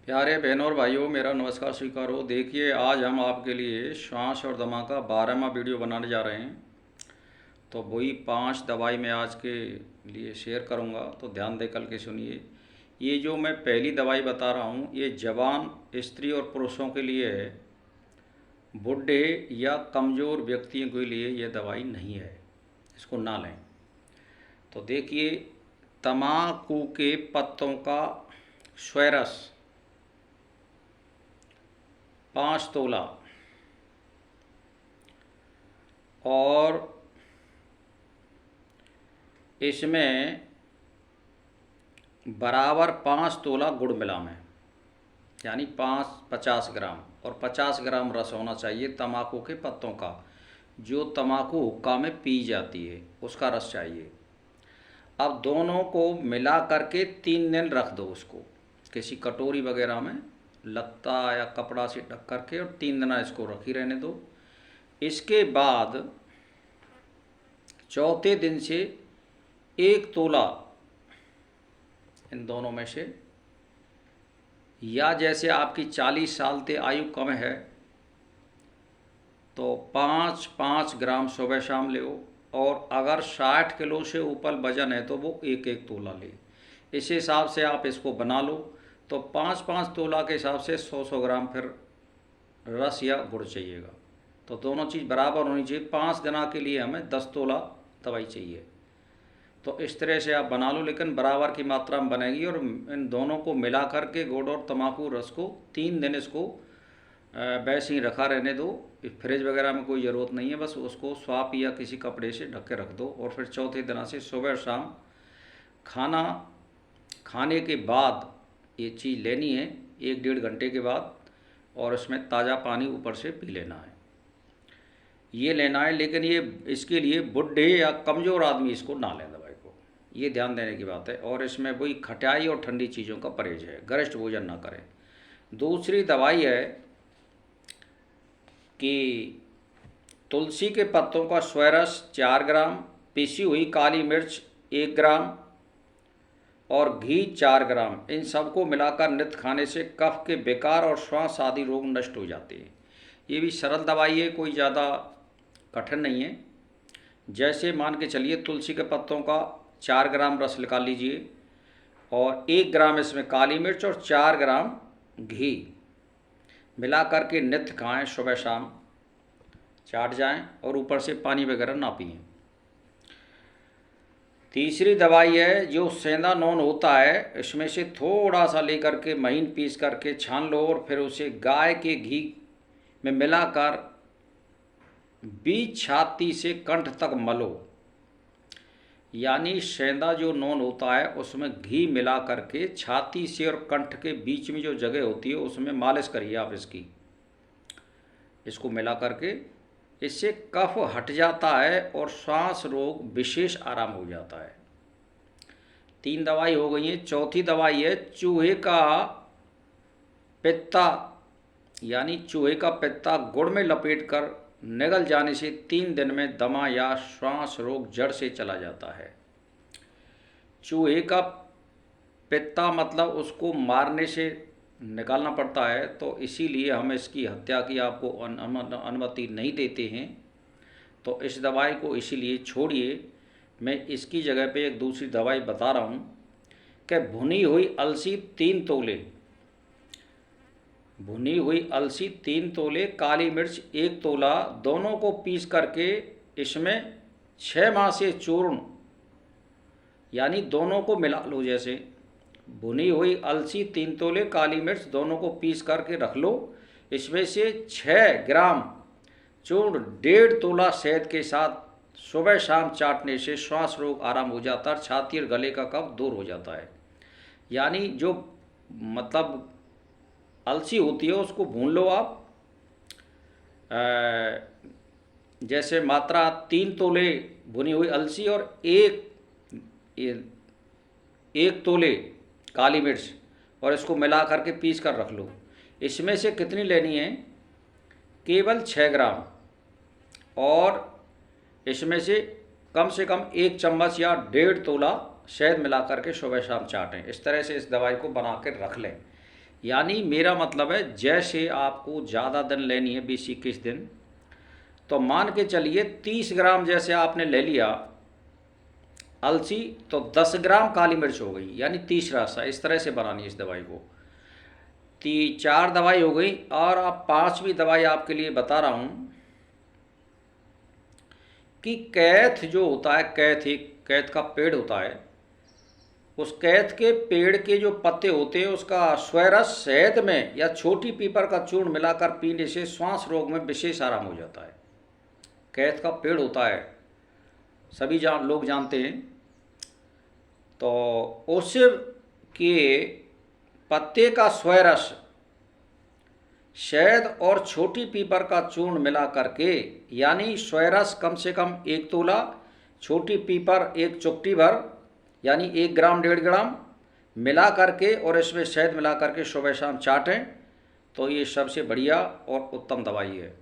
प्यारे बहनों और भाइयों, मेरा नमस्कार स्वीकार हो। देखिए, आज हम आपके लिए श्वास और दमा का 12वां वीडियो बनाने जा रहे हैं। तो वही 5 दवाई मैं आज के लिए शेयर करूंगा, तो ध्यान दे कल के सुनिए। ये जो मैं पहली दवाई बता रहा हूँ, ये जवान स्त्री और पुरुषों के लिए है। बूढ़े या कमज़ोर व्यक्तियों के लिए ये दवाई नहीं है, इसको ना लें। तो देखिए, तम्बाकू के पत्तों का स्वरस 5 तोला और इसमें बराबर 5 तोला गुड़ मिला में, यानी 50 ग्राम, और 50 ग्राम रस होना चाहिए तम्बाकू के पत्तों का, जो तम्बाकू हुक्का में पी जाती है उसका रस चाहिए। अब दोनों को मिला करके 3 दिन रख दो उसको किसी कटोरी वगैरह में, लत्ता या कपड़ा से ढक करके, और 3 दिन इसको रखी रहने दो। इसके बाद चौथे दिन से 1 तोला इन दोनों में से, या जैसे आपकी 40 साल से आयु कम है तो 5-5 ग्राम सुबह शाम ले, और अगर 60 किलो से ऊपर वजन है तो वो 1-1 तोला ले। इस हिसाब से आप इसको बना लो। तो 5-5 तोला के हिसाब से 100-100 ग्राम फिर रस या गुड़ चाहिएगा। तो दोनों चीज़ बराबर होनी चाहिए। 5 दिना के लिए हमें 10 तोला दवाई चाहिए। तो इस तरह से आप बना लो, लेकिन बराबर की मात्रा में बनेगी। और इन दोनों को मिला करके गुड़ और तम्बाकू रस को 3 दिन इसको वैसे ही रखा रहने दो। फ्रिज वगैरह में कोई ज़रूरत नहीं है, बस उसको स्वाप या किसी कपड़े से ढक के रख दो। और फिर चौथे दिन से सुबह शाम खाना खाने के बाद ये चीज़ लेनी है, 1-1.5 घंटे के बाद, और इसमें ताज़ा पानी ऊपर से पी लेना है, ये लेना है। लेकिन ये इसके लिए बुढ़े या कमज़ोर आदमी इसको ना लें दवाई को, ये ध्यान देने की बात है। और इसमें वही खटाई और ठंडी चीज़ों का परहेज है, गरिष्ठ भोजन ना करें। दूसरी दवाई है कि तुलसी के पत्तों का स्वरस 4 ग्राम, पिसी हुई काली मिर्च 1 ग्राम और घी 4 ग्राम, इन सबको मिलाकर नित्य खाने से कफ के विकार और श्वास आदि रोग नष्ट हो जाते हैं। ये भी सरल दवाई है, कोई ज़्यादा कठिन नहीं है। जैसे मान के चलिए, तुलसी के पत्तों का 4 ग्राम रस निकाल लीजिए, और 1 ग्राम इसमें काली मिर्च और 4 ग्राम घी मिला करके नित्य खाएं, सुबह शाम चाट जाएं, और ऊपर से पानी वगैरह ना पिएं। तीसरी दवाई है जो सेंधा नोन होता है, इसमें से थोड़ा सा लेकर के महीन पीस करके छान लो, और फिर उसे गाय के घी में मिलाकर बीच छाती से कंठ तक मलो। यानी सेंधा जो नोन होता है उसमें घी मिला करके छाती से और कंठ के बीच में जो जगह होती है उसमें मालिश करिए आप इसको मिला करके। इससे कफ हट जाता है और श्वास रोग विशेष आराम हो जाता है। 3 दवाई हो गई है। चौथी दवाई है चूहे का पित्ता, यानी चूहे का पित्ता गुड़ में लपेट कर निगल जाने से 3 दिन में दमा या श्वास रोग जड़ से चला जाता है। चूहे का पित्ता मतलब उसको मारने से निकालना पड़ता है, तो इसीलिए हम इसकी हत्या की आपको अनुमति नहीं देते हैं। तो इस दवाई को इसीलिए छोड़िए। मैं इसकी जगह पे एक दूसरी दवाई बता रहा हूँ कि भुनी हुई अलसी 3 तोले, भुनी हुई अलसी 3 तोले, काली मिर्च 1 तोला, दोनों को पीस करके इसमें 6 माह से चूर्ण, यानी दोनों को मिला लो। जैसे भुनी हुई अलसी 3 तोले, काली मिर्च दोनों को पीस करके रख लो। इसमें से 6 ग्राम चूर्ण 1.5 तोला शहद के साथ सुबह शाम चाटने से श्वास रोग आराम हो जाता है, छाती और गले का कफ दूर हो जाता है। यानी जो मतलब अलसी होती है उसको भून लो आप, जैसे मात्रा 3 तोले भुनी हुई अलसी और एक तोले काली मिर्च, और इसको मिला करके पीस कर रख लो। इसमें से कितनी लेनी है? केवल 6 ग्राम, और इसमें से कम 1 चम्मच या 1.5 तोला शहद मिला करके सुबह शाम चाटें। इस तरह से इस दवाई को बना कर रख लें। यानी मेरा मतलब है जैसे आपको ज़्यादा दिन लेनी है 20-21 दिन, तो मान के चलिए 30 ग्राम जैसे आपने ले लिया अलसी, तो 10 ग्राम काली मिर्च हो गई, यानी 30 रासा। इस तरह से बनानी है इस दवाई को। 4 दवाई हो गई, और अब 5वीं दवाई आपके लिए बता रहा हूँ कि कैथ जो होता है, कैथ का पेड़ होता है, उस कैथ के पेड़ के जो पत्ते होते हैं उसका स्वरस शहद में या छोटी पीपर का चूर्ण मिलाकर पीने से श्वास रोग में विशेष आराम हो जाता है। कैथ का पेड़ होता है, सभी लोग जानते हैं। तो उस के पत्ते का स्वरस शहद और छोटी पीपर का चूर्ण मिला करके, यानी स्वरस कम से कम 1 तोला, छोटी पीपर 1 चुटकी भर, यानी 1 ग्राम 1.5 ग्राम मिला करके और इसमें शहद मिला करके सुबह शाम चाटें, तो ये सबसे बढ़िया और उत्तम दवाई है।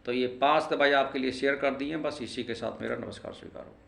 तो ये 5 दवाई आपके लिए शेयर कर दी हैं। बस इसी के साथ मेरा नमस्कार स्वीकार हो।